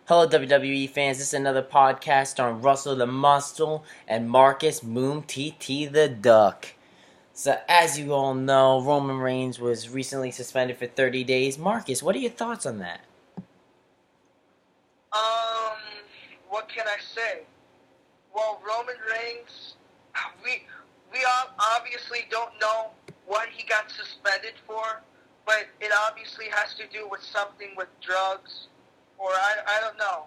Hello, WWE fans. This is another podcast on Russell the Muscle and Marcus Moon TT the Duck. So, as you all know, Roman Reigns was recently suspended for 30 days. Marcus, what are your thoughts on that? Um, what can I say? Well, Roman Reigns, we we obviously don't know what he got suspended for, but it obviously has to do with something with drugs, or I don't know.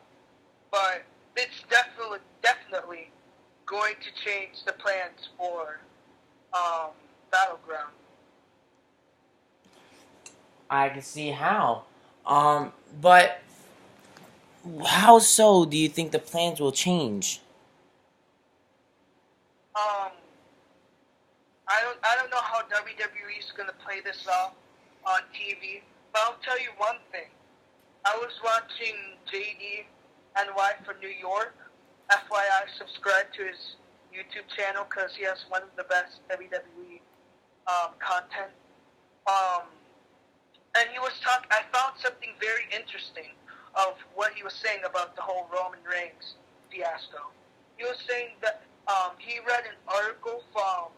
But it's definitely going to change the plans for Battleground. I can see how. But how so do you think the plans will change? Um, I don't know how WWE is gonna play this off on TV, but I'll tell you one thing. I was watching JD NY from New York. FYI, subscribe to his YouTube channel because he has one of the best WWE content. Um, and he was talking. I found something very interesting of what he was saying about the whole Roman Reigns fiasco. He was saying that he read an article from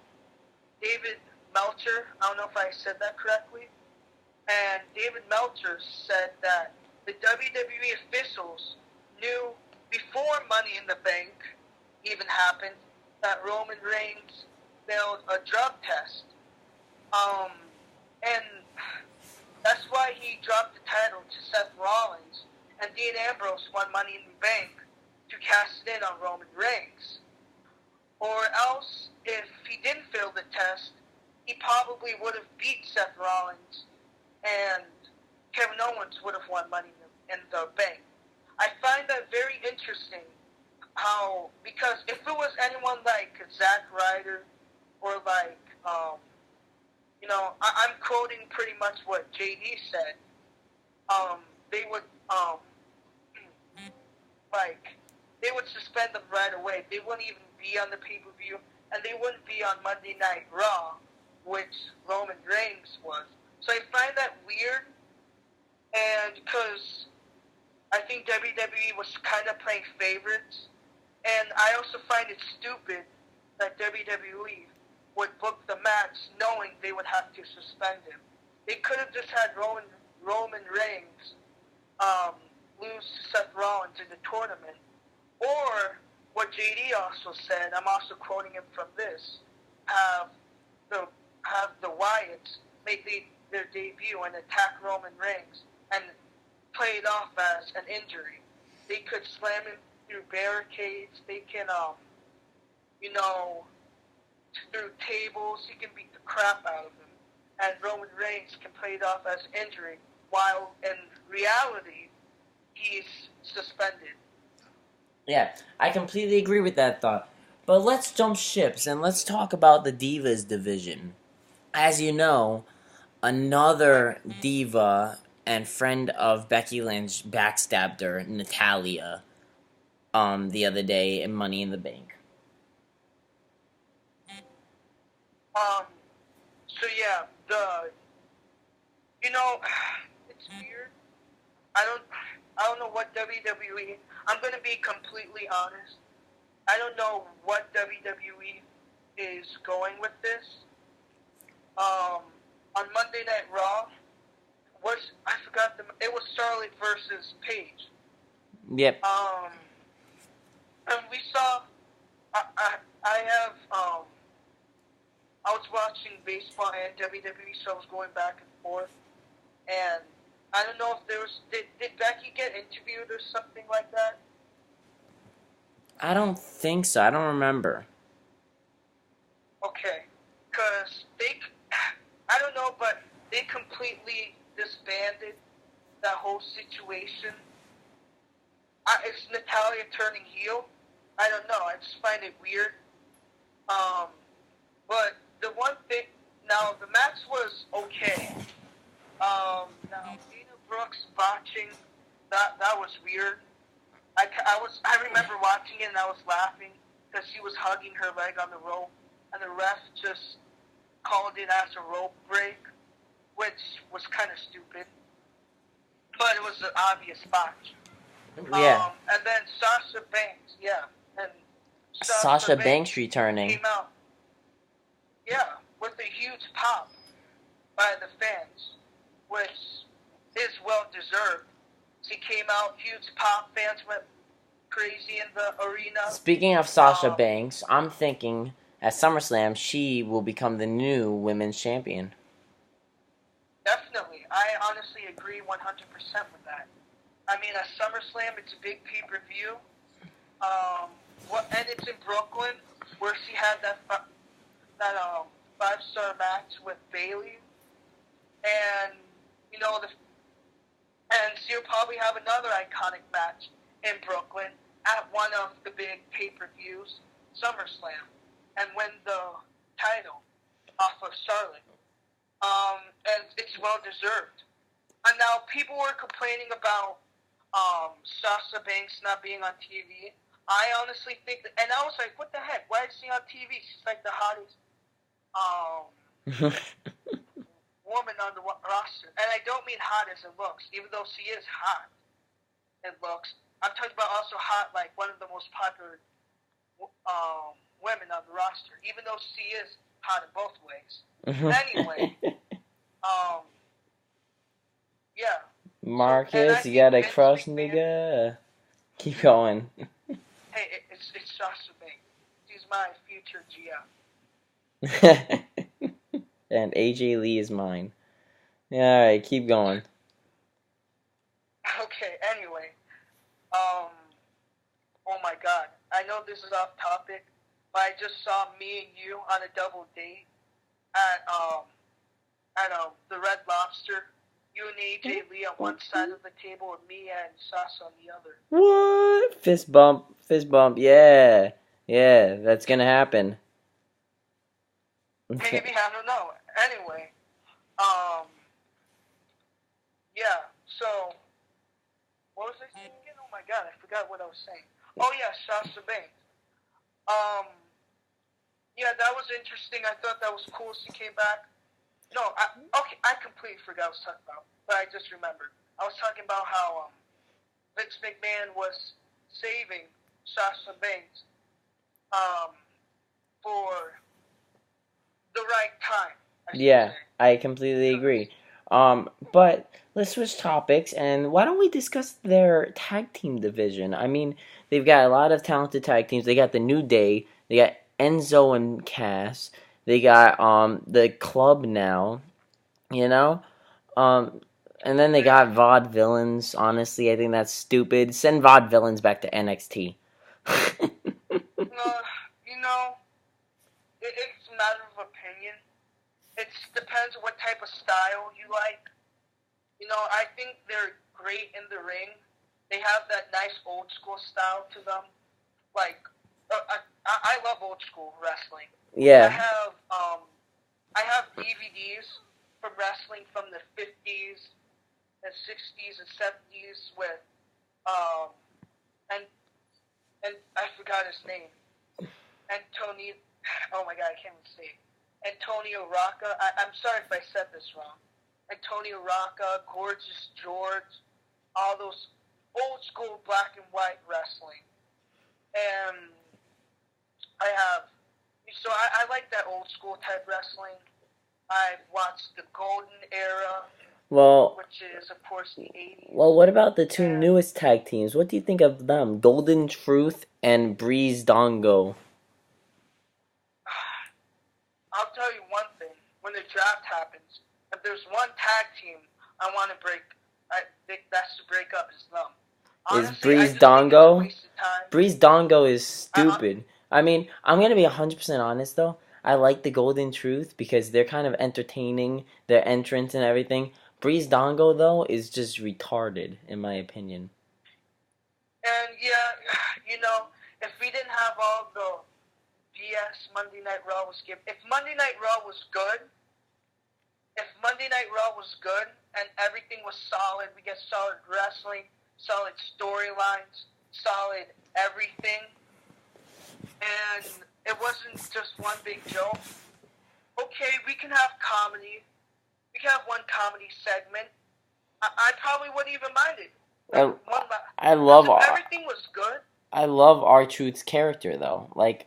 David Meltzer. I don't know if I said that correctly. And David Meltzer said that the WWE officials knew before Money in the Bank even happened that Roman Reigns failed a drug test. Um, and that's why he dropped the title to Seth Rollins, and Dean Ambrose won Money in the Bank to cast in on Roman Reigns. Or else, if he didn't fail the test, he probably would have beat Seth Rollins, and Kevin Owens would have won Money in the Bank. I find that very interesting. How, because if it was anyone like Zack Ryder or like I'm quoting pretty much what JD said. They would like they would suspend them right away. They wouldn't even be on the pay per view, and they wouldn't be on Monday Night Raw, which Roman Reigns was. So I find that weird, and because I think WWE was kind of playing favorites, and I also find it stupid that WWE would book the match knowing they would have to suspend him. They could have just had Roman Reigns um, lose to Seth Rollins in the tournament, or what JD also said. I'm also quoting him from this: have the have the Wyatts make their debut and attack Roman Reigns and play it off as an injury. They could slam him through barricades. They can you know through tables. He can beat the crap out of him, and Roman Reigns can play it off as injury, while in reality he's suspended. Yeah, I completely agree with that thought. But let's jump ships and let's talk about the Divas division. As you know, another diva and friend of Becky Lynch backstabbed her, Natalia, the other day in Money in the Bank. Um, so yeah, you know, it's weird. I don't, I don't know what WWE. I'm gonna be completely honest. I don't know what WWE is going with this. Um, on Monday Night Raw, I forgot it was Charlotte versus Paige. Yep. And we saw. I have I was watching baseball and WWE, so I was going back and forth. And I don't know if there was did Becky get interviewed or something like that? I don't think so. I don't remember. Okay, because I don't know, but they completely disbanded that whole situation. Is Natalia turning heel? I don't know. I just find it weird. Um, but the one thing, now the match was okay. Now Dana Brooks botching, that was weird. I remember watching it and I was laughing because she was hugging her leg on the rope, and the ref just called it as a rope break, which was kind of stupid. But it was an obvious botch. Yeah. And then Sasha Banks, yeah, and Sasha Sasha Banks Banks returning. came out, yeah, with a huge pop by the fans, which is well deserved. She came out, huge pop, fans went crazy in the arena. Speaking of Sasha Um, Banks, I'm thinking at SummerSlam she will become the new women's champion. Definitely, I honestly agree 100% with that. I mean, at SummerSlam, it's a big pay-per-view. And it's in Brooklyn, where she had that 5-star match with Bayley, and you know and she'll probably have another iconic match in Brooklyn at one of the big pay-per-views, SummerSlam, and win the title off of Charlotte. And it's well deserved. And now people were complaining about Sasha Banks not being on TV. I honestly think that, and I was like, what the heck? Why is she on TV? She's like the hottest woman on the roster. And I don't mean hot as it looks, even though she is hot in looks. I'm talking about also hot, like one of the most popular women on the roster, even though she is hot in both ways. Anyway, yeah. Marcus, you gotta crush, nigga. Keep going. Hey, it's Sasha Banks. She's my future GM. And AJ Lee is mine. Yeah, alright, keep going. Okay, anyway. Oh my god. I know this is off topic, but I just saw me and you on a double date at the Red Lobster. You and AJ Lee on one side of the table and me and Sasha on the other. What? Fist bump, yeah. Yeah, that's gonna happen. Maybe, I don't know. Anyway, yeah, so, what was I saying again? Oh my god, I forgot what I was saying. Oh yeah, Sasha Banks. Yeah, that was interesting. I thought that was cool she came back. No, I completely forgot what I was talking about, but I just remembered. I was talking about how Vince McMahon was saving Sasha Banks for the right time. Yeah, I completely agree. But let's switch topics, and why don't we discuss their tag team division? I mean, they've got a lot of talented tag teams. They got the New Day, they got Enzo and Cass, they got the Club now, you know, and then they got Vaudevillains. Honestly, I think that's stupid. Send Vaudevillains back to NXT. You know, it's a matter of opinion. It depends what type of style you like. You know, I think they're great in the ring. They have that nice old school style to them. Like, I love old school wrestling. Yeah. I have DVDs from wrestling from the 50s and 60s and 70s with and I forgot his name. Antonio. Oh my god, I can't even say it. Antonio Rocca. I'm sorry if I said this wrong. Antonio Rocca, Gorgeous George, all those old school black and white wrestling. And I like that old school type wrestling. I've watched the Golden Era, which is, of course, the 80s. Well, what about the two newest tag teams? What do you think of them? Golden Truth and Breezango. I'll tell you one thing. When the draft happens, if there's one tag team I want to break, I think that's to break up is them. Honestly, is Breezango? Breezango is stupid. I mean, I'm going to be 100% honest, though. I like the Golden Truth because they're kind of entertaining, their entrance and everything. Breezango, though, is just retarded, in my opinion. And, yeah, you know, if we didn't have all the BS Monday Night Raw was given, if Monday Night Raw was good, and everything was solid, we get solid wrestling, solid storylines, solid everything, and it wasn't just one big joke. Okay, we can have comedy. We can have one comedy segment. I probably wouldn't even mind it. I, One last. I love Everything was good. I love R-Truth's character though. Like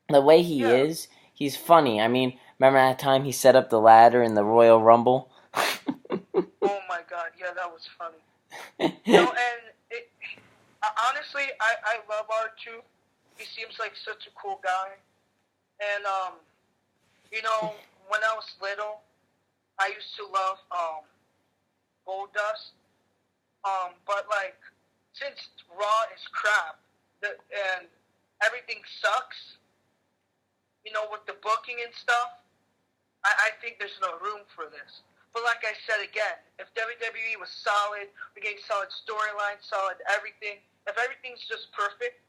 the way he Yeah. is, he's funny. I mean, remember that time he set up the ladder in the Royal Rumble? Oh my God. Yeah, that was funny. No, and honestly, I love R2. He seems like such a cool guy. And when I was little, I used to love Goldust. But like since Raw is crap, and everything sucks, with the booking and stuff, I think there's no room for this. But like I said again, if WWE was solid, we're getting solid storyline, solid everything. If everything's just perfect,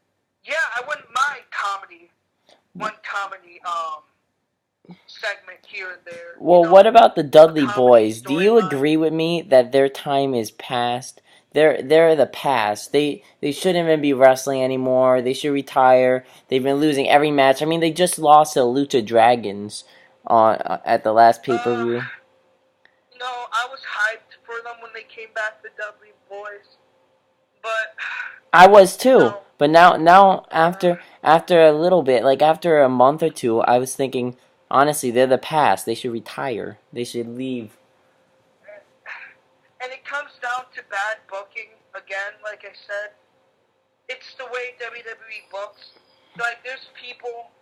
yeah, I wouldn't mind one comedy segment here and there. Well, what about the Dudley comedy Boys? Do you storyline. agree with me that their time is past? They're the past. They shouldn't even be wrestling anymore. They should retire. They've been losing every match. I mean, they just lost to Lucha Dragons on at the last pay-per-view. I was hyped for them when they came back, the Dudley Boys, but I was too. But now after a little bit, like after a month or two, I was thinking, honestly, they're the past. They should retire. They should leave. and it comes down to bad booking again. Like I said, it's the way WWE books. Like there's people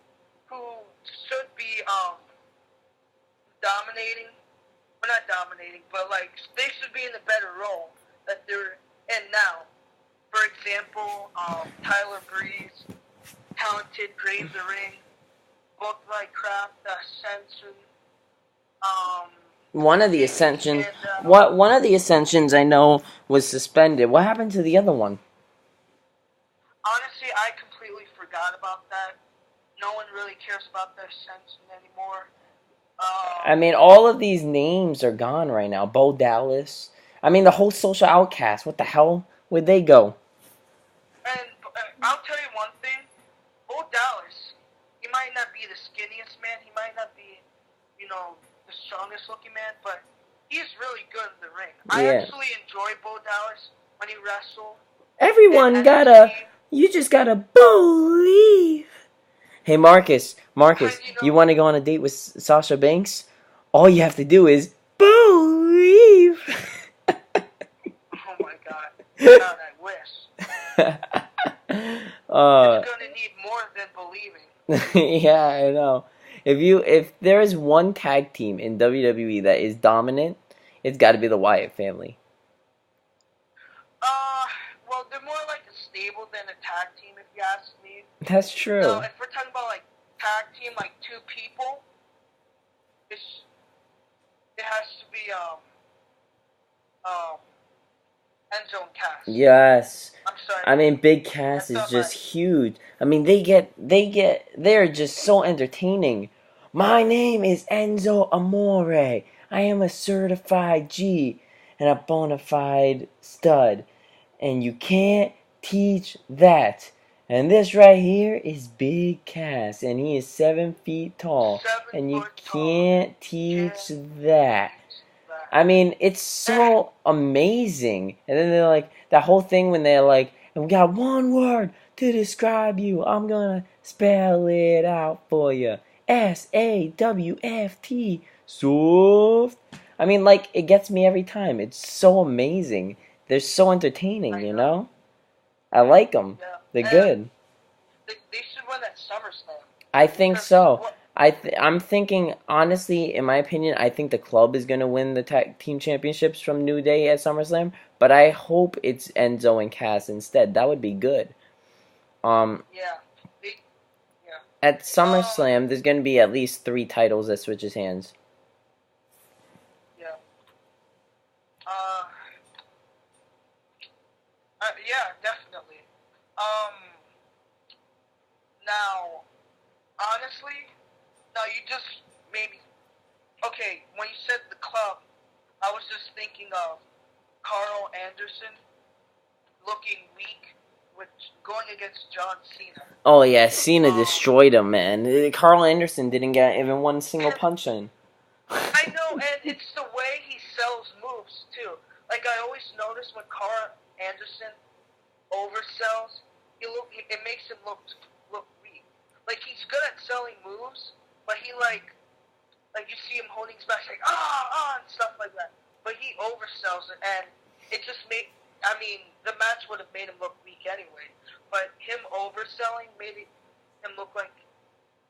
who should be dominating. Well, not dominating, but like they should be in a better role that they're in now. For example, Tyler Breeze, talented, Grave the Ring, booked like crap, the Ascension. One of the Ascensions. One of the Ascensions I know was suspended. What happened to the other one? Honestly, I completely forgot about that. No one really cares about the Ascension anymore. I mean, all of these names are gone right now. Bo Dallas. I mean, the whole Social Outcast. What the hell? Where'd they go? And I'll tell you one thing. Bo Dallas, he might not be the skinniest man. He might not be, the strongest looking man, but he's really good in the ring. Yeah. I actually enjoy Bo Dallas when he wrestled. Everyone you just gotta believe. Hey Marcus, you want to go on a date with Sasha Banks? All you have to do is believe. Oh my God! God, I wish. It's gonna need more than believing. Yeah, I know. If there is one tag team in WWE that is dominant, it's got to be the Wyatt family. Well, they're more like a stable than a tag team, if you ask me. That's true. So if we're talking about like tag team, like two people, it has to be Enzo and Cass. Yes. I'm sorry. I mean, Big Cass is just huge. I mean, they're just so entertaining. My name is Enzo Amore. I am a certified G and a bona fide stud. And you can't teach that. And this right here is Big Cass, and he is 7 feet tall. And you can't teach that. I mean, it's so amazing. And then they're like, that whole thing when they're like, and we got one word to describe you. I'm gonna spell it out for you. SAWFT. Soft. I mean, like, it gets me every time. It's so amazing. They're so entertaining, you know? I like them. Yeah. They're good. They should win at SummerSlam. I think so. I'm thinking, honestly, in my opinion, I think the club is going to win the tag team championships from New Day at SummerSlam, but I hope it's Enzo and Cass instead. That would be good. Yeah. At SummerSlam, there's going to be at least 3 titles that switches hands. Yeah. Yeah, definitely. Now, honestly, you just maybe. Okay, when you said the club, I was just thinking of Carl Anderson looking weak, going against John Cena. Oh yeah, Cena destroyed him, man. Carl Anderson didn't get even one single punch in. I know, and it's the way he sells moves too. Like I always notice when Carl Anderson oversells, it makes him look weak. Like he's good at selling moves, but he like you see him holding his back like and stuff like that. But he oversells it, and it just made. I mean, the match would have made him look weak anyway, but him overselling made him look like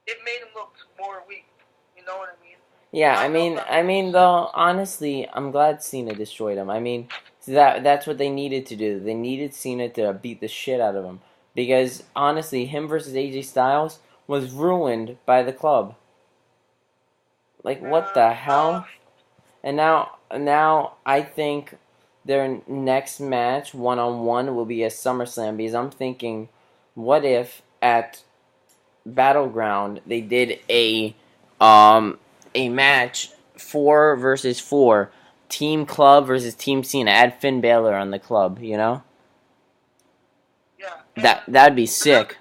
it made him look more weak. You know what I mean? Yeah, I mean, though, honestly, I'm glad Cena destroyed him. I mean, that's what they needed to do. They needed Cena to beat the shit out of him because honestly, him versus AJ Styles was ruined by the club. Like, what the hell? And now I think their next match, one-on-one, will be at SummerSlam because I'm thinking, what if at Battleground they did a match 4 versus 4, Team Club versus Team Cena. Add Finn Balor on the club, you know? Yeah. That'd be sick.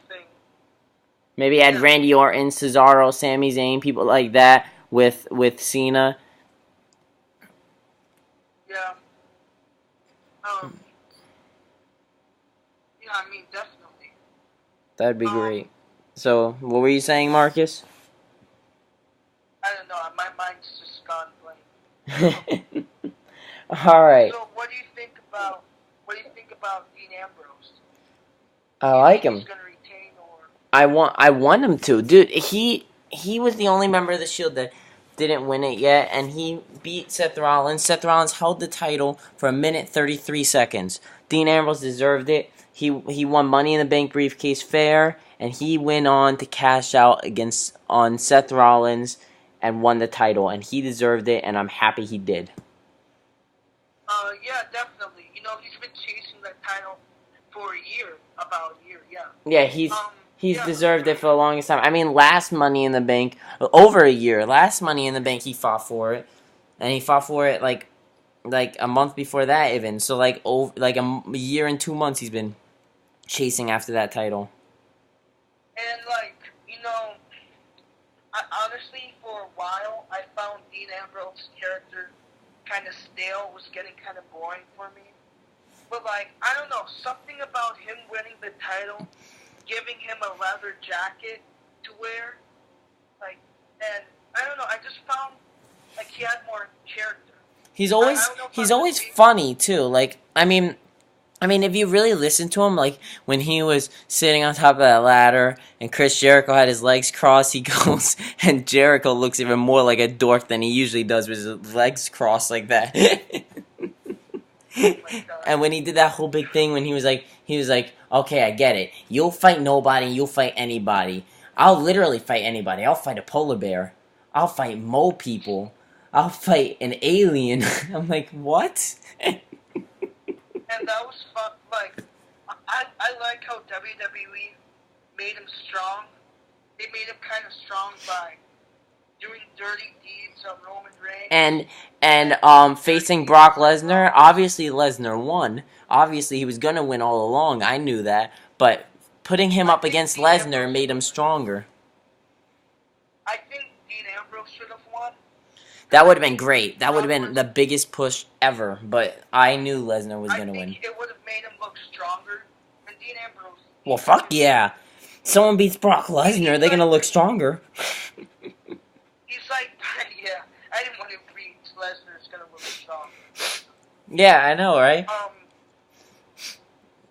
Maybe add Randy Orton, Cesaro, Sami Zayn, people like that with Cena. Yeah. Yeah, I mean, definitely. That'd be great. So, what were you saying, Marcus? I don't know. My mind's just gone blank. All right. So, what do you think about Dean Ambrose? I like him. He's gonna retain, or I want him to, dude. He was the only member of the Shield that didn't win it yet, and he beat Seth Rollins. Seth Rollins held the title for 1:33. Dean Ambrose deserved it. He won Money in the Bank briefcase fair, and he went on to cash out on Seth Rollins and won the title, and he deserved it, and I'm happy he did. yeah, definitely. You know, he's been chasing that title for about a year, yeah. Yeah, he's deserved it for the longest time. I mean, last Money in the Bank, over a year. Last Money in the Bank, he fought for it, and he fought for it like a month before that, even. So a year and 2 months, he's been chasing after that title. And I honestly, for a while, I found Dean Ambrose's character kind of stale, was getting kind of boring for me. But I don't know, something about him winning the title, giving him a leather jacket to wear, and I don't know, I just found he had more character. He's always funny too. I mean, if you really listen to him, when he was sitting on top of that ladder and Chris Jericho had his legs crossed, he goes, and Jericho looks even more like a dork than he usually does with his legs crossed like that. And when he did that whole big thing when he was like, okay, I get it. You'll fight nobody, you'll fight anybody. I'll literally fight anybody. I'll fight a polar bear. I'll fight mole people. I'll fight an alien. I'm like, what? And that was fun. I like how WWE made him strong. They made him kind of strong by doing dirty deeds on Roman Reigns. And facing Brock Lesnar. Obviously, Lesnar won. Obviously, he was gonna win all along. I knew that. But putting him up against Lesnar made him stronger. I think Dean Ambrose should have won. That would have been great. That would have been the biggest push ever. But I knew Lesnar was going to win. It would have made him look stronger. And Dean Ambrose... Well, fuck yeah. Someone beats Brock Lesnar, they're going to look stronger. He's like, yeah, anyone who beats Lesnar is going to look strong. Yeah, I know, right?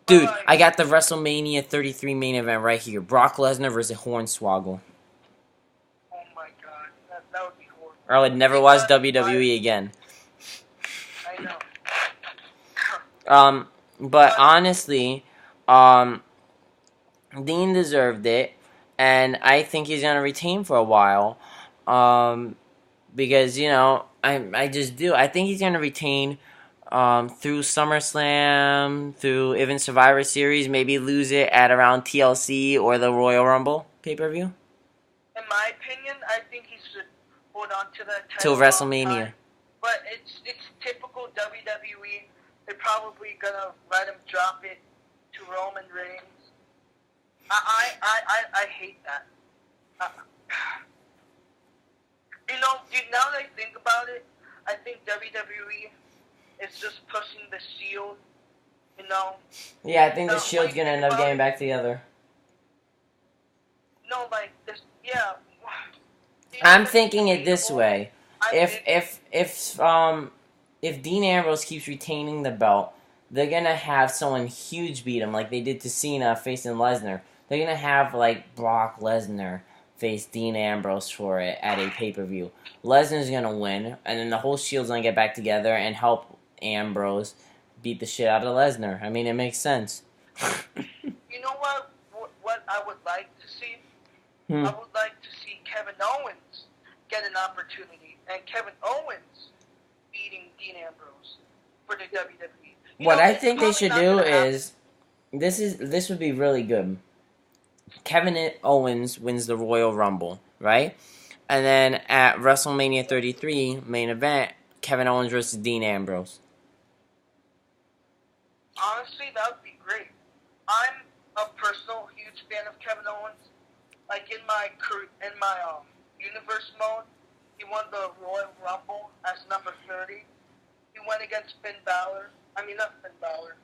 Dude, I got the WrestleMania 33 main event right here. Brock Lesnar versus Hornswoggle. That would be horrible. Or I would never watch WWE again. I know. But honestly, Dean deserved it, and I think he's gonna retain for a while. Because I just do. I think he's gonna retain. Through SummerSlam, through even Survivor Series, maybe lose it at around TLC or the Royal Rumble pay-per-view. In my opinion, I think he should hold on to that title till WrestleMania. But it's typical WWE. They're probably gonna let him drop it to Roman Reigns. I hate that. Now that I think about it, I think WWE is just pushing the Shield You know, Yeah, I think the the Shield's funny gonna thing end up about getting it, back together. no, like this, yeah. Do you know I'm what's thinking it this debatable? way: I if think. if if um if Dean Ambrose keeps retaining the belt, they're gonna have someone huge beat him like they did to Cena facing Lesnar. They're gonna have like Brock Lesnar face Dean Ambrose for it at a pay-per-view. Lesnar's gonna win, and then the whole Shield's gonna get back together and help Ambrose beat the shit out of Lesnar. I mean, it makes sense. You know what I would like to see? Hmm. I would like to see Kevin Owens get an opportunity, and Kevin Owens beating Dean Ambrose for the WWE. What I It's think they probably should not do gonna happen. is this would be really good. Kevin Owens wins the Royal Rumble, right? And then at WrestleMania 33 main event, Kevin Owens versus Dean Ambrose. Honestly, that would be great. I'm a personal huge fan of Kevin Owens. Like in my universe mode, he won the Royal Rumble as number 30. He went against Finn Balor. I mean, not Finn Balor.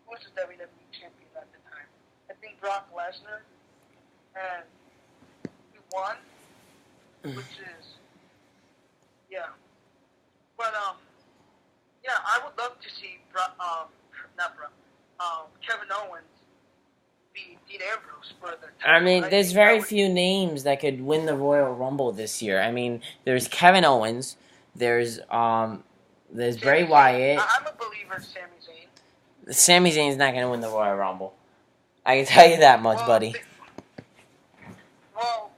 Who was the WWE champion at the time? I think Brock Lesnar. And he won, which is, yeah. But, yeah, I would love to see, Kevin Owens beat Dean Ambrose for the title. I mean, there's think very that would- few names that could win the Royal Rumble this year. I mean, there's Kevin Owens, there's Bray Sami Zayn. Wyatt. I'm a believer in Sami Zayn. Sami Zayn's not gonna win the Royal Rumble. I can tell you that much, Well, buddy. Well,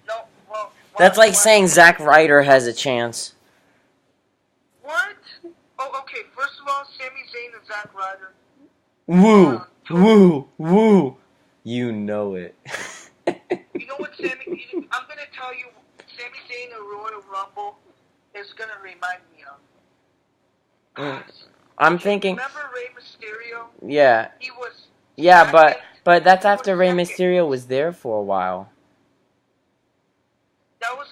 no, well. That's like what- saying Zack Ryder has a chance. What? Oh, okay. First of all, Sami Zayn and Zack Ryder. Woo, woo, woo. You know it. You know what, I'm gonna tell you, Sami Zayn in Royal Rumble is gonna remind me of. I'm thinking. Remember Rey Mysterio? Yeah. He was. Yeah, second. but that's He was after Rey second. Mysterio was there for a while. That was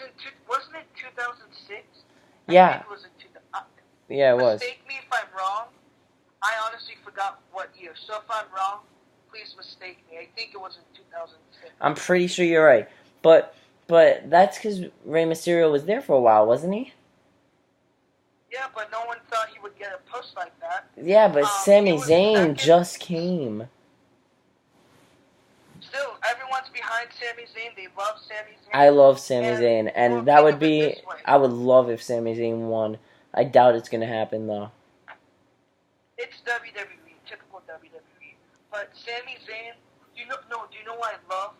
wasn't it 2006? Yeah. I think it was in 2000. Yeah, it was. Mistake me if I'm wrong. I honestly forgot what year. So if I'm wrong, please mistake me. I think it was in 2006. I'm pretty sure you're right. But that's because Rey Mysterio was there for a while, wasn't he? Yeah, but no one thought he would get a push like that. Yeah, but Sami he was Zayn second. just came. Still, everyone's behind Sami Zayn. They love Sami Zayn. I love Sami And, Zayn, and well, that think would of it be. this way. I would love if Sami Zayn won. I doubt it's gonna happen though. It's WWE, typical WWE. But Sami Zayn, do you know what I love?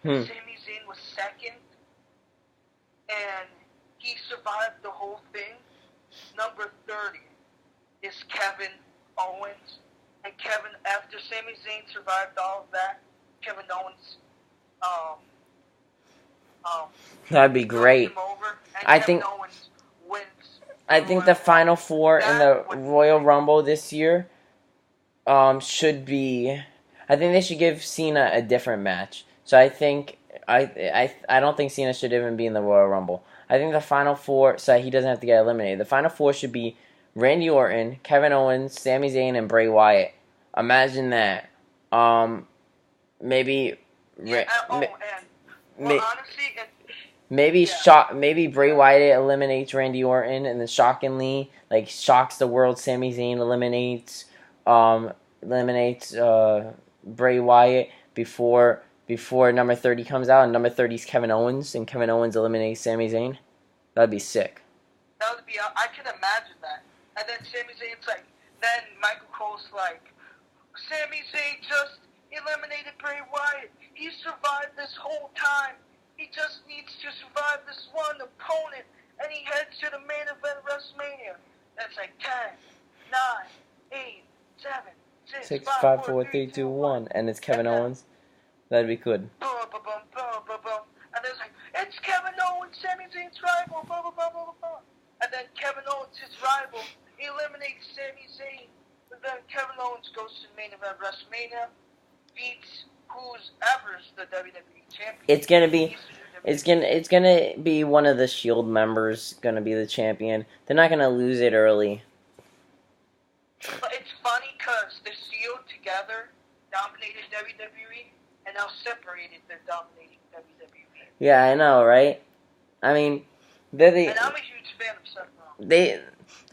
Sami Zayn was second, and he survived the whole thing. Number 30 is Kevin Owens, and after Sami Zayn survived all of that, Kevin Owens, That'd be great. Him over, and I Kevin think- Owens wins. I think the final four in the Royal Rumble this year, should be. I think they should give Cena a different match. So I think I don't think Cena should even be in the Royal Rumble. I think the final four, so he doesn't have to get eliminated. The final four should be Randy Orton, Kevin Owens, Sami Zayn, and Bray Wyatt. Imagine that. Maybe. Honestly, Maybe yeah. Maybe Bray Wyatt eliminates Randy Orton, and then shockingly, like shocks the world. Sami Zayn eliminates Bray Wyatt before number 30 comes out, and number 30 is Kevin Owens, and Kevin Owens eliminates Sami Zayn. That'd be sick. That would be. I can imagine that. And then Sami Zayn's like, then Michael Cole's like, Sami Zayn just eliminated Bray Wyatt. He survived this whole time. He just needs to survive this one opponent, and he heads to the main event of WrestleMania. That's like 10, 9, 8, 7, 6, 5, 4, 3, 2, 1, and it's Kevin Owens. That'd be good. Boom, boom, boom, boom, boom, boom. And then it's like, it's Kevin Owens, Sami Zayn's rival, blah, blah, blah, blah, blah. And then Kevin Owens, his rival, eliminates Sami Zayn. And then Kevin Owens goes to the main event of WrestleMania, beats who's ever's the WWE champion. It's gonna be one of the Shield members gonna be the champion. They're not gonna lose it early. But it's funny because dominated WWE, and now separated they're dominating WWE. Yeah, I know, right? I mean, they're the. And I'm a huge fan of Seth Rollins.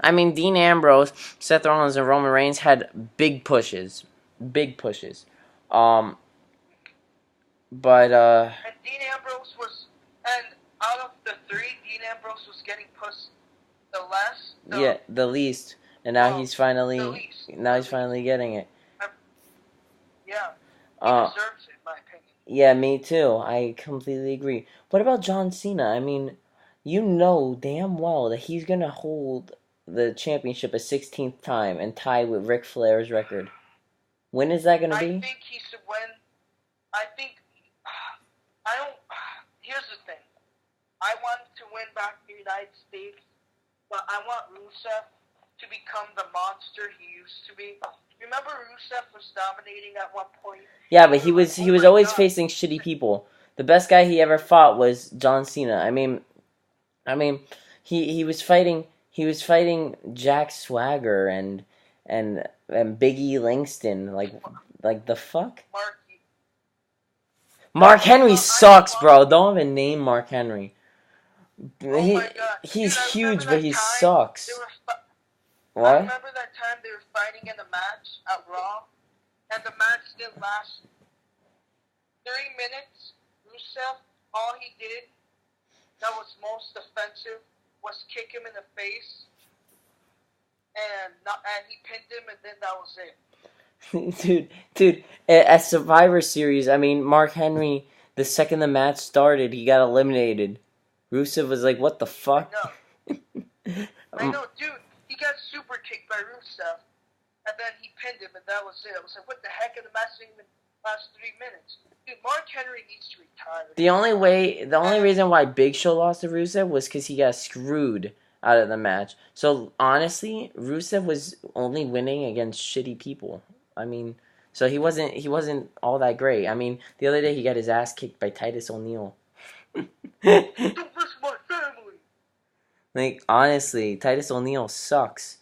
I mean, Dean Ambrose, Seth Rollins, and Roman Reigns had big pushes. Big pushes. But, And Dean Ambrose was, and out of the three, Dean Ambrose was getting pushed the less. the least. And now he's finally, getting it. Yeah, he deserves it, in my opinion. Yeah, me too. I completely agree. What about John Cena? I mean, you know damn well that he's gonna hold the championship a 16th time and tie with Ric Flair's record. When is that gonna be? I think he should win. Here's the thing. I want him to win back the United States, but I want Rusev to become the monster he used to be. Remember Rusev was dominating at one point? Yeah, but he was always facing shitty people. The best guy he ever fought was John Cena. I mean, he was fighting Jack Swagger and Big E Langston, like the fuck? Mark Henry sucks, bro. Don't even name Mark Henry. He's huge, but he sucks. What? I remember that time they were fighting in a match at Raw, and the match didn't last 3 minutes. Rusev, all he did that was most offensive was kick him in the face, and he pinned him, and then that was it. Dude, at Survivor Series, I mean, Mark Henry, the second the match started, he got eliminated. Rusev was like, what the fuck? I know, dude. He got super kicked by Rusev, and then he pinned him, and that was it. I was like, what the heck? And the match didn't even last 3 minutes. Dude, Mark Henry needs to retire. The only reason why Big Show lost to Rusev was because he got screwed out of the match. So, honestly, Rusev was only winning against shitty people. I mean, so he wasn't all that great. I mean, the other day he got his ass kicked by Titus O'Neil. Don't miss my family. Like, honestly, Titus O'Neil sucks.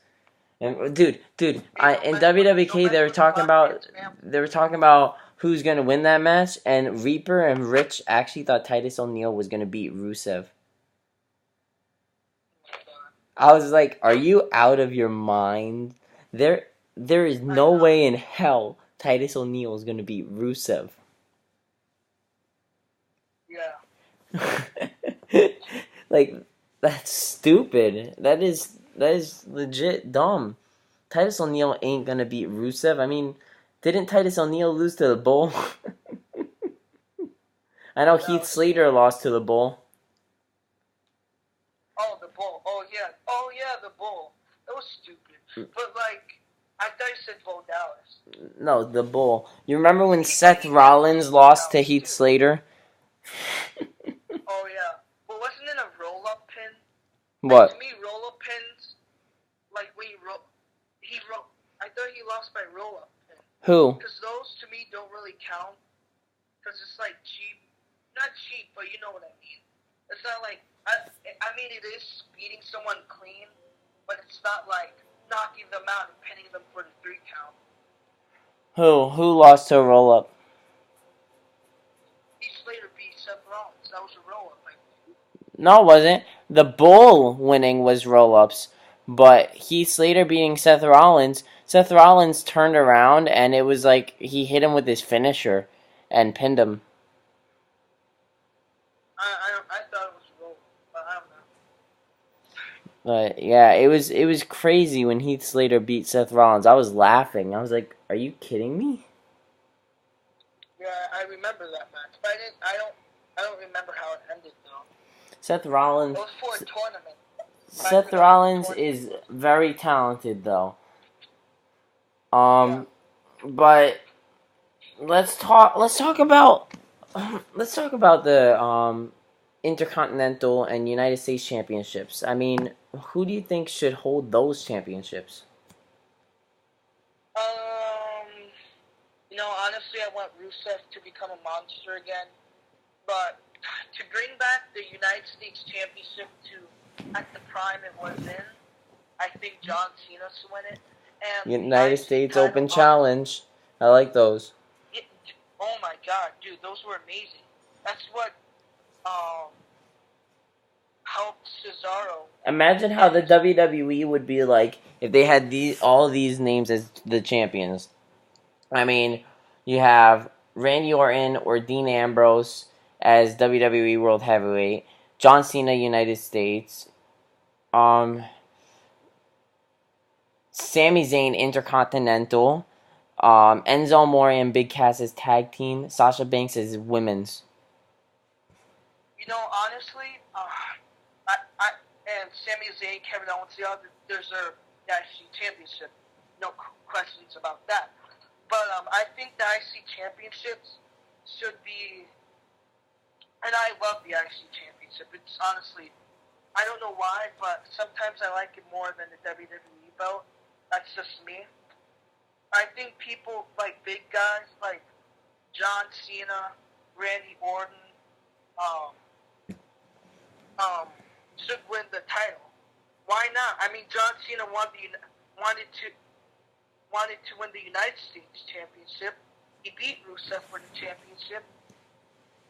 And in WWK they were talking about who's gonna win that match, and Reaper and Rich actually thought Titus O'Neil was gonna beat Rusev. I was like, are you out of your mind? There is no way in hell Titus O'Neil is gonna beat Rusev. Yeah. Like, that's stupid. That is legit dumb. Titus O'Neil ain't gonna beat Rusev. I mean, didn't Titus O'Neil lose to the Bull? I know Heath Slater lost to the Bull. Oh, the Bull. Oh, yeah, the Bull. That was stupid. But, I thought you said Bo Dallas. No, the Bull. You remember when Seth Rollins lost to Heath Slater? Oh, yeah. But wasn't it a roll-up pin? What? To me, roll-up pins, when I thought he lost by roll-up pin. Who? Because those, to me, don't really count. Because it's, cheap. Not cheap, but you know what I mean. It's not I mean, it is beating someone clean, but it's not, knocking them out and pinning them for the 3 count. Who lost to a roll-up? Heath Slater beat Seth Rollins. That was a roll-up, I think. No, it wasn't. The Bull winning was roll-ups, but Heath Slater beating Seth Rollins turned around, and it was like he hit him with his finisher and pinned him. I thought it was a roll-up, but I don't know. But yeah, it was crazy when Heath Slater beat Seth Rollins. I was laughing. I was like, "Are you kidding me?" Yeah, I remember that match, but I don't remember how it ended though. Seth Rollins. It was for a tournament. Seth Rollins is very talented, though. But let's talk about the Intercontinental and United States Championships. I mean, who do you think should hold those championships? Honestly, I want Rusev to become a monster again, but to bring back the United States Championship to at the prime it was in, I think John Cena should win it. And United States Open Challenge. I like those. Oh my god, dude, those were amazing. That's what um helped Cesaro. Imagine how the WWE would be like if they had all these names as the champions. I mean, you have Randy Orton or Dean Ambrose as WWE World Heavyweight, John Cena United States, Sami Zayn Intercontinental, Enzo Amore and Big Cass as tag team, Sasha Banks as women's. You know, honestly, I and Sami Zayn, Kevin Owens, they all deserve the IC championship. No questions about that. But I think the IC championships should be, and I love the IC championship. It's honestly, I don't know why, but sometimes I like it more than the WWE belt. That's just me. I think people like big guys like John Cena, Randy Orton, um, should win the title. Why not? I mean, John Cena wanted to win the United States Championship. He beat Rusev for the championship.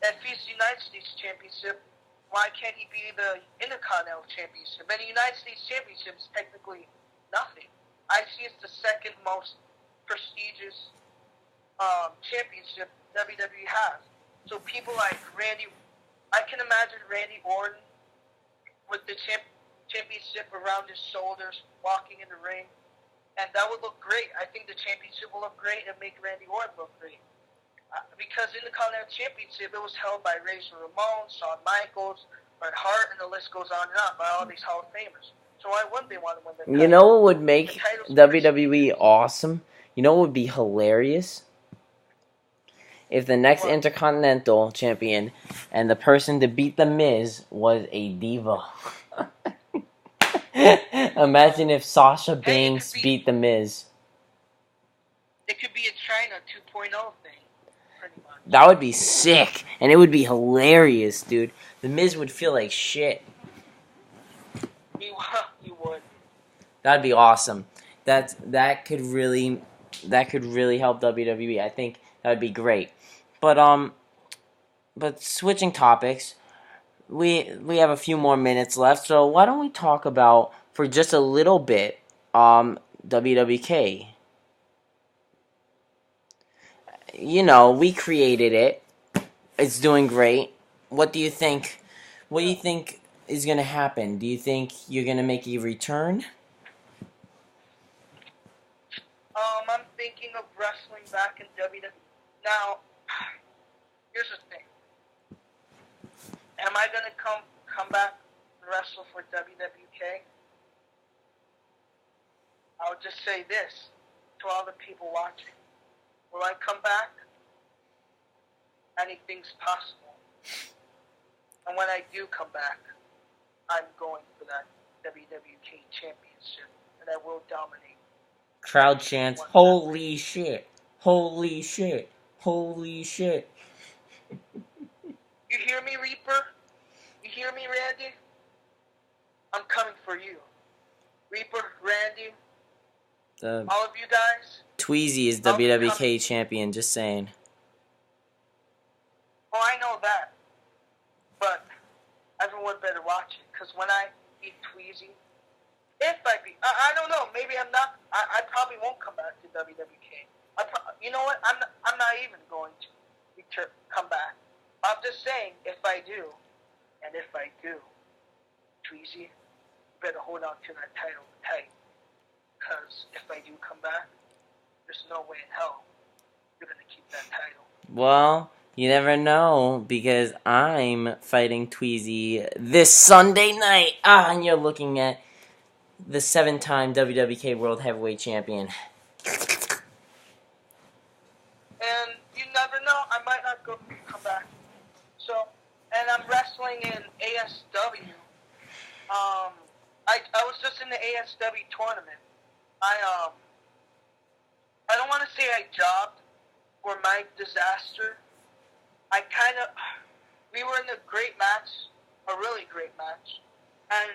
If he's the United States Championship, why can't he be the Intercontinental Championship? And the United States Championship is technically nothing. IC is the second most prestigious championship WWE has. So people like Randy, I can imagine Randy Orton with the championship around his shoulders, walking in the ring, and that would look great. I think the championship will look great and make Randy Orton look great. Because in the Continental Championship, it was held by Razor Ramon, Shawn Michaels, Bret Hart, and the list goes on and on by all these Hall of Famers. So why wouldn't they want to win the title? You know what would make WWE awesome? You know what would be hilarious? If the next Intercontinental Champion and the person to beat The Miz was a diva. Imagine if Sasha Banks beat The Miz. It could be a China 2.0 thing, pretty much. That would be sick, and it would be hilarious, dude. The Miz would feel like shit. He would. That'd be awesome. That could really help WWE. I think that would be great. But switching topics, we have a few more minutes left, so why don't we talk about for just a little bit WWK. You know, we created it. It's doing great. What do you think? What do you think is going to happen? Do you think you're going to make a return? I'm thinking of wrestling back in WWE. Now, here's the thing. Am I going to come back and wrestle for WWK? I'll just say this to all the people watching. Will I come back? Anything's possible. And when I do come back, I'm going for that WWK championship, and I will dominate. Crowd chants, "Holy shit! Holy shit! Holy shit!" You hear me, Reaper? You hear me, Randy? I'm coming for you. Reaper, Randy, all of you guys. Tweezy is WWK champion, just saying. Oh, I know that. But everyone better watch it, because when I beat Tweezy, if I beat, I don't know, maybe I'm not, I probably won't come back to WWK. You know what, I'm not even going to come back. I'm just saying, if I do, and if I do, Tweezy, you better hold on to that title tight. Because if I do come back, there's no way in hell you're going to keep that title. Well, you never know, because I'm fighting Tweezy this Sunday night. And you're looking at the 7-time WWK World Heavyweight Champion. And you never know, I might not come back. So, and I'm wrestling in ASW. I was just in the ASW tournament. I don't want to say I jobbed for Mike Disaster. We were in a great match, a really great match, and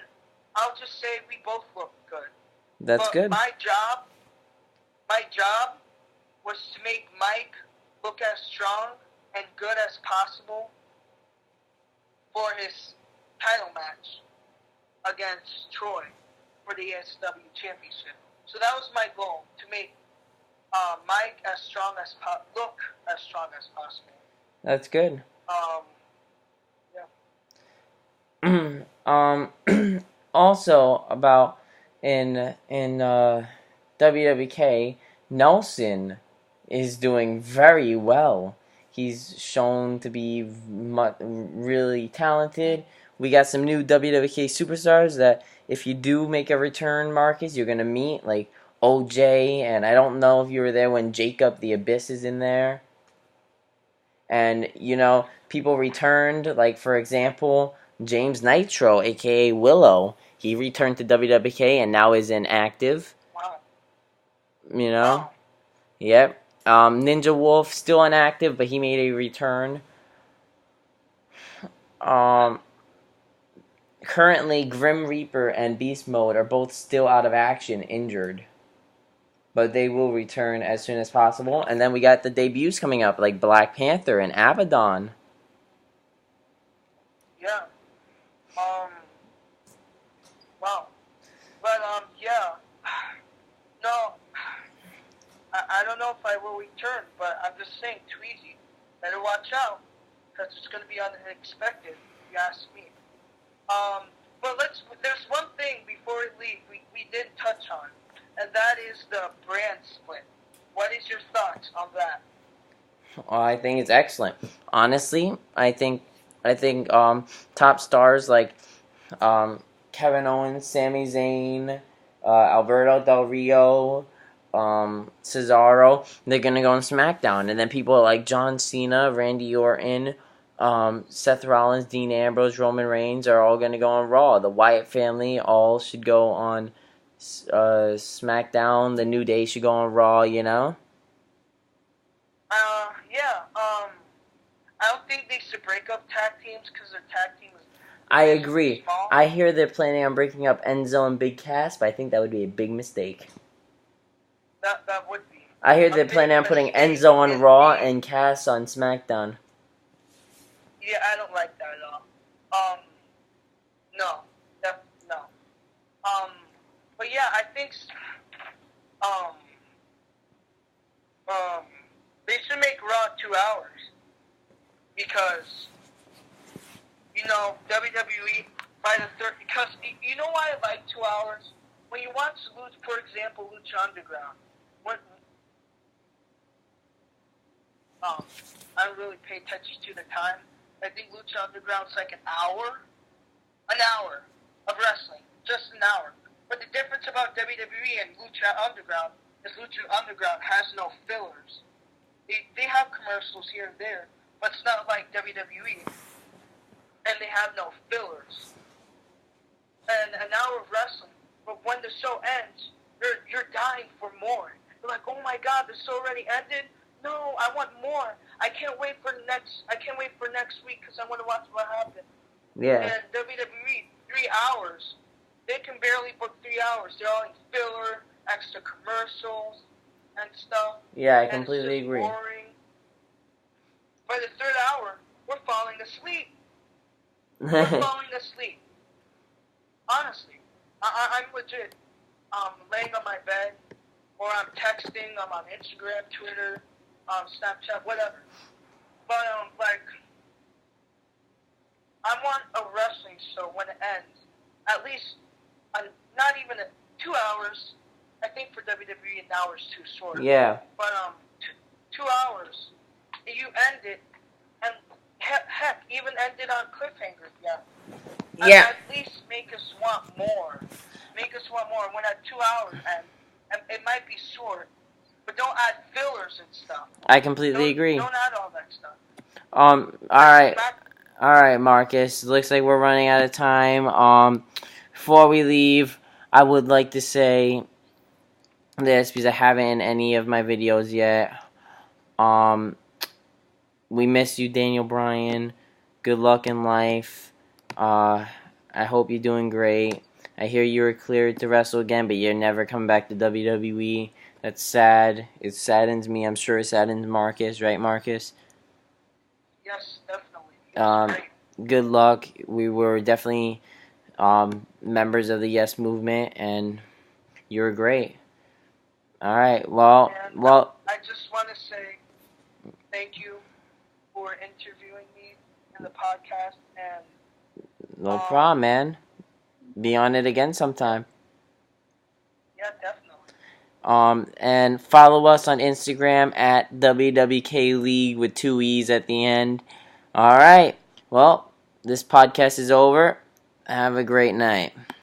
I'll just say we both looked good. That's good. My job was to make Mike look as strong and good as possible for his title match against Troy for the ASW Championship. So that was my goal, to make Mike as strong as look as strong as possible. That's good. Yeah. Also about in WWK, Nelson is doing very well. He's shown to be really talented. We got some new WWK superstars that if you do make a return, Marcus, you're gonna meet, like OJ, and I don't know if you were there when Jacob the Abyss is in there. And people returned, like for example, James Nitro, aka Willow. He returned to WWK and now is inactive. Wow. Wow. Yep. Ninja Wolf still inactive, but he made a return. Currently, Grim Reaper and Beast Mode are both still out of action, injured. But they will return as soon as possible. And then we got the debuts coming up, like Black Panther and Abaddon. Yeah. Wow. But, yeah. No. I don't know if I will return, but I'm just saying, Tweezy, better watch out, because it's going to be unexpected, if you ask me. But there's one thing before we leave we didn't touch on, and that is the brand split. What is your thoughts on that? I think it's excellent. Honestly, I think top stars like Kevin Owens, Sami Zayn, Alberto Del Rio, Cesaro, they're gonna go on SmackDown, and then people like John Cena, Randy Orton, Seth Rollins, Dean Ambrose, Roman Reigns are all gonna go on Raw. The Wyatt family all should go on SmackDown. The New Day should go on Raw. Yeah. I don't think they should break up tag teams because their tag teams. I agree. I hear they're planning on breaking up Enzo and Big Cass, but I think that would be a big mistake. That would be. I hear they're planning on putting Enzo on Raw and Cass on SmackDown. Yeah, I don't like that at all. No. No. But yeah, I think, they should make Raw 2 hours. Because, WWE, by the third, because, you know why I like 2 hours? When you watch, for example, Lucha Underground, I don't really pay attention to the time. I think Lucha Underground's like an hour of wrestling, just an hour. But the difference about WWE and Lucha Underground is Lucha Underground has no fillers. They have commercials here and there, but it's not like WWE. And they have no fillers. And an hour of wrestling, but when the show ends, you're dying for more. You're like, oh my God, the show already ended? No, I want more. I can't wait for next week because I want to watch what happened. Yeah. And WWE, 3 hours. They can barely book 3 hours. They're all in filler, extra commercials, and stuff. Yeah, I completely agree. Boring. By the third hour, we're falling asleep. We're falling asleep. Honestly, I'm legit. Laying on my bed, or I'm texting. I'm on Instagram, Twitter, Snapchat, whatever. But I want a wrestling show when it ends, at least, not even 2 hours. I think for WWE, an hour is too short. Yeah. But 2 hours, you end it, and heck, even end it on cliffhanger. Yeah. Yeah. At least make us want more. Make us want more. When at 2 hours, and it might be short, but don't add fillers and stuff. I completely agree. Don't add all that stuff. All right, Marcus. Looks like we're running out of time. Before we leave, I would like to say this because I haven't in any of my videos yet. We miss you, Daniel Bryan. Good luck in life. I hope you're doing great. I hear you were cleared to wrestle again, but you're never coming back to WWE. That's sad. It saddens me. I'm sure it saddens Marcus, right, Marcus? Yes, definitely. He was great. Good luck. We were definitely members of the Yes movement, and you were great. All right. Well, And I just want to say thank you for interviewing me in the podcast. And no problem, man. Be on it again sometime. yeah, definitely. And follow us on Instagram at WWK League with 2 E's at the end. All right. Well, this podcast is over. Have a great night.